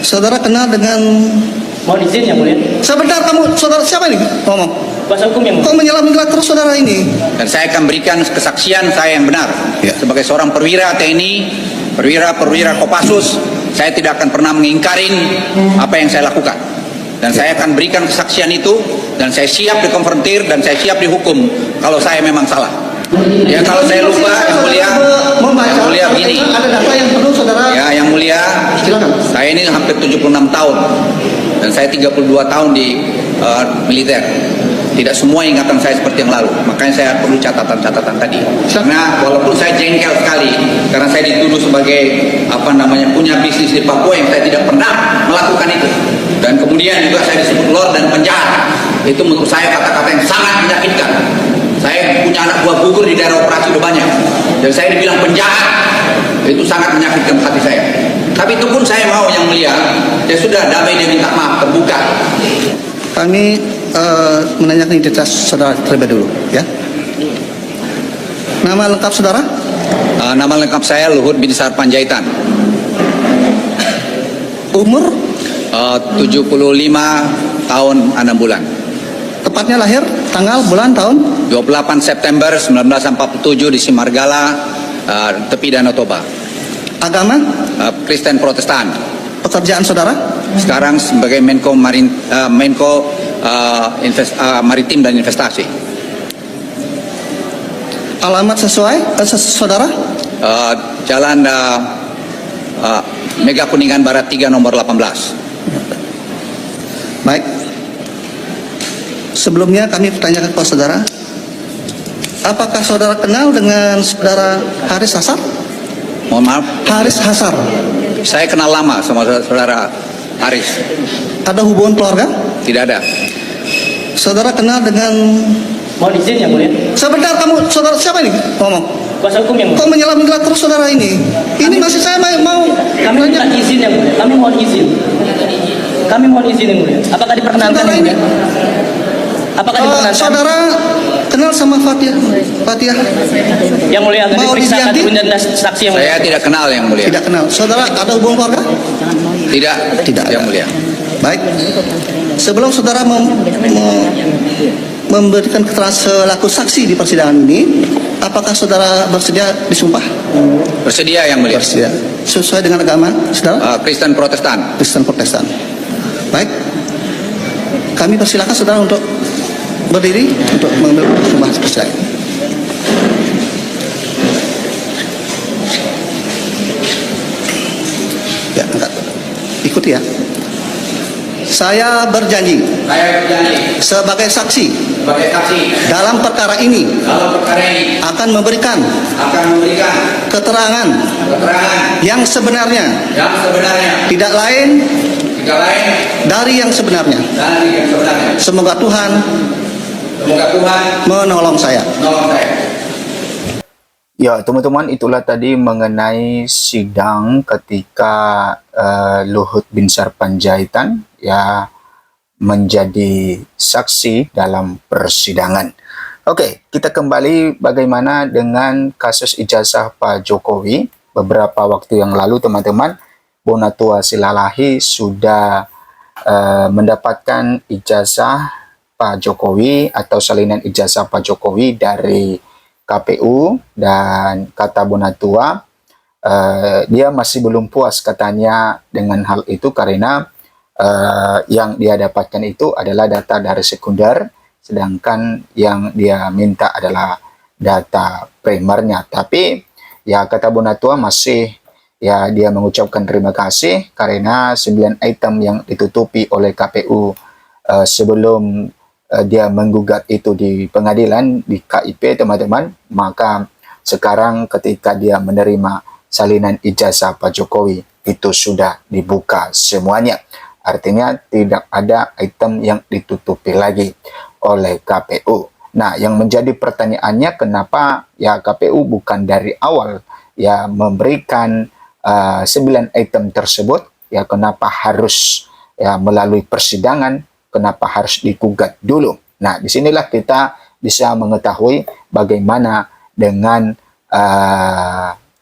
Saudara kenal dengan... Mohon izin yang mulia. Sebentar, kamu saudara siapa ini ngomong? Kuasa hukum yang Kok mulia. menyelam terus saudara ini? Dan saya akan berikan kesaksian saya yang benar. Ya. Sebagai seorang perwira TNI, perwira Kopassus, saya tidak akan pernah mengingkarin apa yang saya lakukan. Dan saya akan berikan kesaksian itu, dan saya siap dikonfrontir, dan saya siap dihukum kalau saya memang salah. Ya, kalau saya lupa, yang mulia begini. Ada data yang perlu saudara. Ya, yang mulia, Silakan. saya ini hampir 76 tahun, dan saya 32 tahun di militer. Tidak semua ingatan saya seperti yang lalu, makanya saya perlu catatan-catatan tadi. Karena walaupun saya jengkel sekali, karena saya dituduh sebagai punya bisnis di Papua yang saya tidak pernah melakukan itu. Dan kemudian juga saya disebut lord dan penjahat. Itu menurut saya kata-kata yang sangat menyakitkan. Saya punya anak buah gugur di daerah operasi udah banyak, dan saya dibilang penjahat. Itu sangat menyakitkan hati saya. Tapi itu pun saya mau yang mulia, ya sudah, damai, dia minta maaf, terbuka. Kami menanyakan identitas saudara terlebih dulu, ya. Nama lengkap saudara? Nama lengkap saya Luhut Binsar Panjaitan. Umur? 75 tahun 6 bulan. Tepatnya lahir, tanggal, bulan, tahun? 28 September 1947 di Simargala, tepi Danau Toba. Agama? Kristen Protestan. Pekerjaan saudara? Sekarang sebagai Menko Maritim dan Investasi. Alamat sesuai saudara? Jalan Mega Kuningan Barat 3 nomor 18. Baik. Sebelumnya kami bertanya kepada saudara, apakah saudara kenal dengan saudara Haris Hasar? Mohon maaf, Haris Hasar. saya kenal lama sama saudara Haris. Ada hubungan keluarga? Tidak ada. Saudara kenal dengan... Mohon izin yang mulia. Sebentar, kamu saudara siapa ini ngomong? Kuasa hukum yang mulia. Kok menyelam terus saudara ini? Ini masih saya mau Kami minta izin yang mulia. Kami mohon izin. Kami mohon izin yang mulia. Apakah diperkenankan Saudara yang ini, mulia? Apakah diperkenankan? saudara kenal sama Fatia? Yang mulia akan Mau diperiksa diganti? dan saksi yang mulia. Saya tidak kenal yang mulia. Tidak kenal. Saudara ada hubungan keluarga? Tidak. Tidak Yang ada. mulia. Baik. Sebelum saudara memberikan keterangan selaku saksi di persidangan ini, apakah saudara bersedia disumpah? Bersedia yang mulia. Bersedia. Sesuai dengan agama saudara? Kristen Protestan. Kristen Protestan. Baik. Kami persilakan saudara untuk berdiri untuk mengambil sumpah percaya. Ya, angkat. Ikuti ya. Saya berjanji Saya berjanji sebagai saksi sebagai saksi dalam perkara ini dalam perkara ini akan memberikan memberikan keterangan keterangan yang sebenarnya, yang sebenarnya, tidak lain tidak lain dari yang sebenarnya. dari yang sebenarnya. Semoga Tuhan Semoga Tuhan menolong saya. menolong saya. Ya, teman-teman, itulah tadi mengenai sidang ketika Luhut Binsar Panjaitan ya menjadi saksi dalam persidangan. Oke, kita kembali bagaimana dengan kasus ijazah Pak Jokowi. Beberapa waktu yang lalu, teman-teman, Bonatua Silalahi sudah mendapatkan ijazah Pak Jokowi atau salinan ijazah Pak Jokowi dari KPU, dan kata Bonatua dia masih belum puas katanya dengan hal itu karena yang dia dapatkan itu adalah data dari sekunder, sedangkan yang dia minta adalah data primernya. Tapi ya kata Bonatua masih ya dia mengucapkan terima kasih karena 9 item yang ditutupi oleh KPU sebelum dia menggugat itu di pengadilan di KIP, teman-teman, maka sekarang ketika dia menerima salinan ijazah Pak Jokowi itu sudah dibuka semuanya. Artinya tidak ada item yang ditutupi lagi oleh KPU. Nah, yang menjadi pertanyaannya kenapa ya KPU bukan dari awal ya memberikan 9 item tersebut, ya kenapa harus ya melalui persidangan, kenapa harus digugat dulu. Nah, disinilah kita bisa mengetahui bagaimana dengan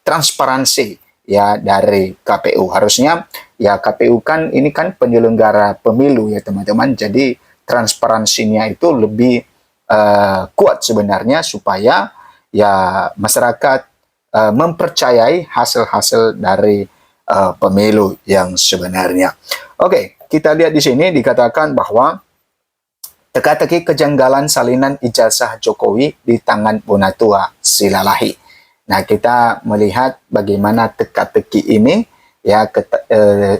transparansi ya dari KPU. Harusnya ya KPU kan ini kan penyelenggara pemilu ya teman-teman. Jadi transparansinya itu lebih kuat sebenarnya supaya ya masyarakat mempercayai hasil-hasil dari pemilu yang sebenarnya. Oke, kita lihat di sini dikatakan bahwa teka-teki kejanggalan salinan ijazah Jokowi di tangan Bonatua Silalahi. Nah, kita melihat bagaimana teka-teki ini ya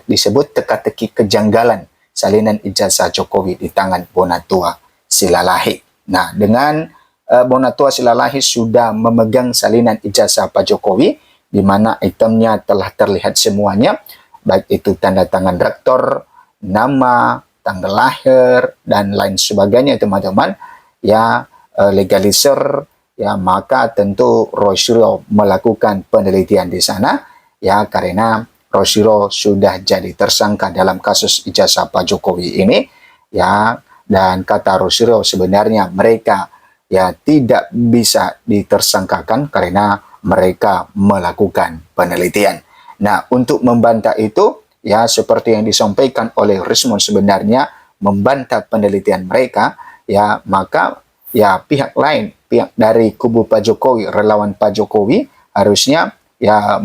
disebut teka-teki kejanggalan salinan ijazah Jokowi di tangan Bonatua Silalahi. Nah, dengan Bonatua Silalahi sudah memegang salinan ijazah Pak Jokowi, di mana itemnya telah terlihat semuanya, baik itu tanda tangan rektor, nama, tanggal lahir, dan lain sebagainya teman-teman, ya legalisir, ya maka tentu Rosyuro melakukan penelitian di sana, ya karena Rosyuro sudah jadi tersangka dalam kasus ijazah Pak Jokowi ini, ya dan kata Rosyuro sebenarnya mereka ya tidak bisa ditersangkakan karena mereka melakukan penelitian. Nah, untuk membantah itu, ya seperti yang disampaikan oleh Rismon sebenarnya membantah penelitian mereka, ya maka ya pihak lain, pihak dari kubu Pak Jokowi, relawan Pak Jokowi harusnya ya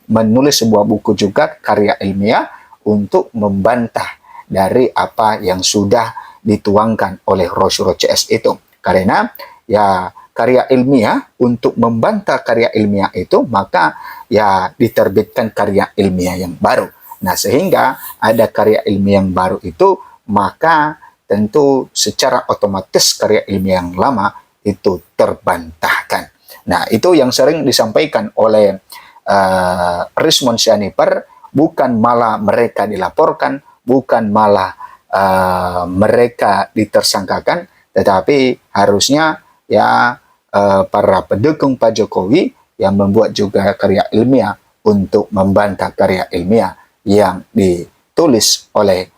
menulis sebuah buku juga karya ilmiah untuk membantah dari apa yang sudah dituangkan oleh Rosyuro CS itu. Karena ya karya ilmiah, untuk membantah karya ilmiah itu maka ya diterbitkan karya ilmiah yang baru. Nah, sehingga ada karya ilmiah yang baru itu, maka tentu secara otomatis karya ilmiah yang lama itu terbantahkan. Nah, itu yang sering disampaikan oleh Rismon Sianipar, bukan malah mereka dilaporkan, bukan malah mereka ditersangkakan, tetapi harusnya ya para pendukung Pak Jokowi yang membuat juga karya ilmiah untuk membantah karya ilmiah yang ditulis oleh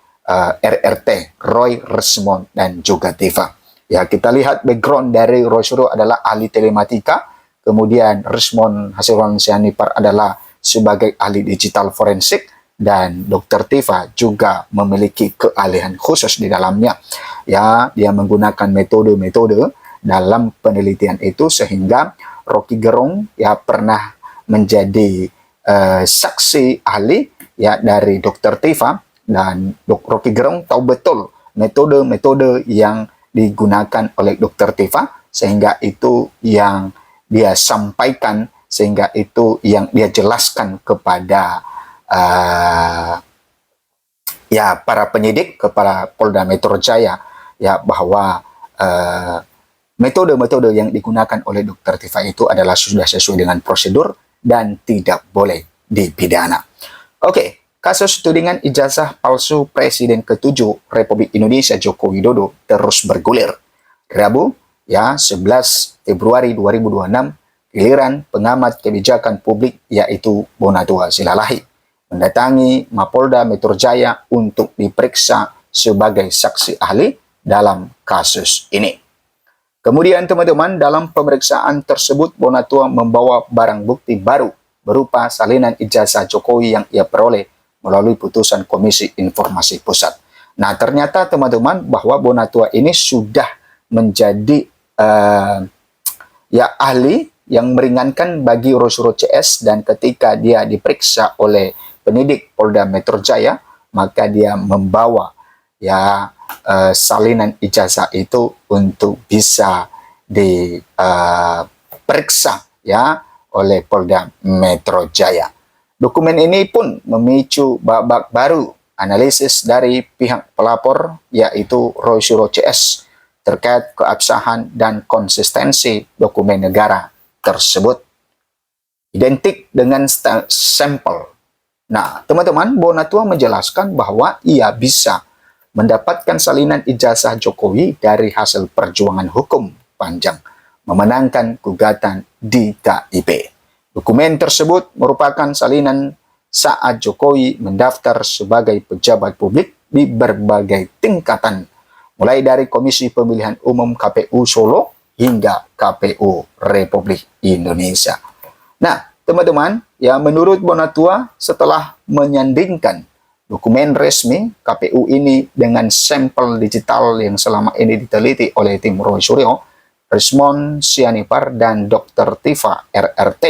RRT, Roy, Rismon, dan juga Tifa. Ya, kita lihat background dari Rosyuro adalah ahli telematika, kemudian Rismon Hasirwan Sianipar adalah sebagai ahli digital forensik, dan Dr. Tifa juga memiliki keahlian khusus di dalamnya. Ya, dia menggunakan metode-metode dalam penelitian itu sehingga Rocky Gerung ya pernah menjadi saksi ahli ya dari Dr. Tifa, dan Rocky Gerung tahu betul metode-metode yang digunakan oleh Dr. Tifa, sehingga itu yang dia sampaikan, sehingga itu yang dia jelaskan kepada ya para penyidik, kepada Polda Metro Jaya, ya bahwa metode-metode yang digunakan oleh Dr. Tifa itu adalah sudah sesuai dengan prosedur dan tidak boleh dipidana. Oke, kasus tudingan ijazah palsu Presiden ke-7 Republik Indonesia Joko Widodo terus bergulir. Rabu, ya 11 Februari 2026, giliran pengamat kebijakan publik yaitu Bonatua Silalahi mendatangi Mapolda Metro Jaya untuk diperiksa sebagai saksi ahli dalam kasus ini. Kemudian teman-teman, dalam pemeriksaan tersebut Bonatua membawa barang bukti baru berupa salinan ijazah Jokowi yang ia peroleh melalui putusan Komisi Informasi Pusat. Nah, ternyata teman-teman bahwa Bonatua ini sudah menjadi ya ahli yang meringankan bagi Rosyuro CS, dan ketika dia diperiksa oleh penyidik Polda Metro Jaya, maka dia membawa ya salinan ijazah itu untuk bisa diperiksa ya oleh Polda Metro Jaya. Dokumen ini pun memicu babak baru analisis dari pihak pelapor yaitu Rosyuro CS terkait keabsahan dan konsistensi dokumen negara tersebut. Identik dengan sampel. Nah, teman-teman, Bonatua menjelaskan bahwa ia bisa mendapatkan salinan ijazah Jokowi dari hasil perjuangan hukum panjang, memenangkan gugatan di KIP. Dokumen tersebut merupakan salinan saat Jokowi mendaftar sebagai pejabat publik di berbagai tingkatan, mulai dari Komisi Pemilihan Umum KPU Solo hingga KPU Republik Indonesia. Nah, teman-teman, ya menurut Bonatua setelah menyandingkan dokumen resmi KPU ini dengan sampel digital yang selama ini diteliti oleh tim Roy Suryo, Rismond Sianipar, dan Dr. Tifa RRT,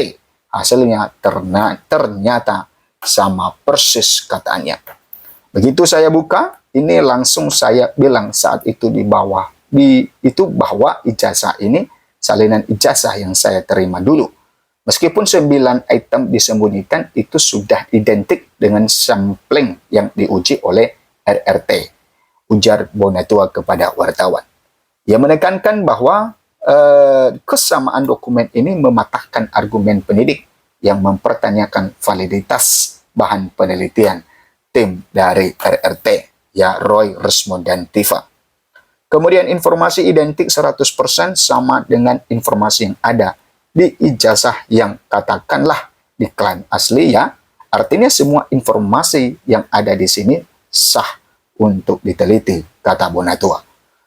hasilnya ternyata sama persis katanya. Begitu saya buka, ini langsung saya bilang saat itu bahwa ijazah ini salinan ijazah yang saya terima dulu. Meskipun 9 item disembunyikan, itu sudah identik dengan sampling yang diuji oleh RRT, ujar Bonatua kepada wartawan. Ia menekankan bahwa kesamaan dokumen ini mematahkan argumen penyidik yang mempertanyakan validitas bahan penelitian tim dari RRT, ya Roy, Rismond, dan Tifa. Kemudian informasi identik 100% sama dengan informasi yang ada di ijazah yang katakanlah diklaim asli, ya. Artinya semua informasi yang ada di sini sah untuk diteliti, kata Bonatua.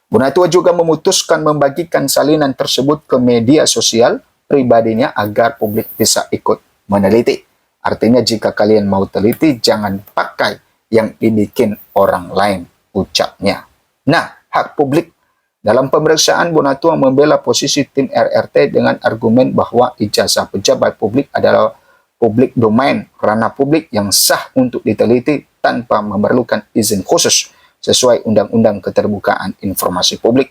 Bonatua juga memutuskan membagikan salinan tersebut ke media sosial pribadinya agar publik bisa ikut meneliti. Artinya jika kalian mau teliti, jangan pakai yang dibikin orang lain, ucapnya. Nah, hak publik. Dalam pemeriksaan, Bonatua membela posisi tim RRT dengan argumen bahwa ijazah pejabat publik adalah publik domain, ranah publik yang sah untuk diteliti tanpa memerlukan izin khusus sesuai Undang-Undang Keterbukaan Informasi Publik.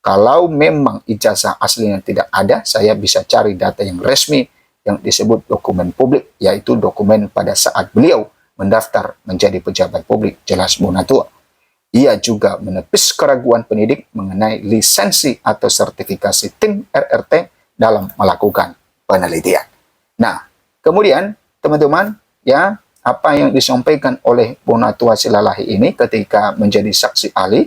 Kalau memang ijazah aslinya tidak ada, saya bisa cari data yang resmi yang disebut dokumen publik, yaitu dokumen pada saat beliau mendaftar menjadi pejabat publik, jelas Bonatua. Ia juga menepis keraguan penyidik mengenai lisensi atau sertifikasi tim RRT dalam melakukan penelitian. Nah, kemudian teman-teman, ya, apa yang disampaikan oleh Bonatua Silalahi ini ketika menjadi saksi ahli,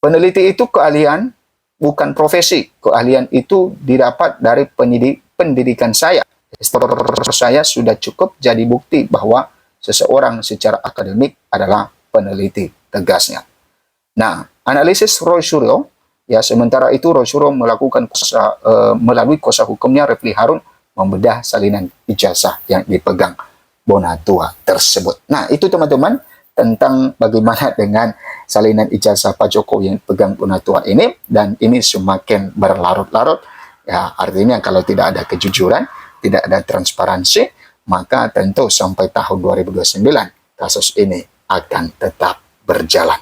peneliti itu keahlian bukan profesi. Keahlian itu didapat dari pendidikan saya. Saya sudah cukup jadi bukti bahwa seseorang secara akademik adalah peneliti, tegasnya. Nah, analisis Roy Suryo, ya, sementara itu Roy Suryo melakukan melalui kuasa hukumnya Refli Harun membedah salinan ijazah yang dipegang Bonatua tersebut. Nah, itu teman-teman tentang bagaimana dengan salinan ijazah Pak Jokowi yang pegang Bonatua ini, dan ini semakin berlarut-larut. Ya, artinya kalau tidak ada kejujuran, tidak ada transparansi, maka tentu sampai tahun 2029 kasus ini akan tetap berjalan.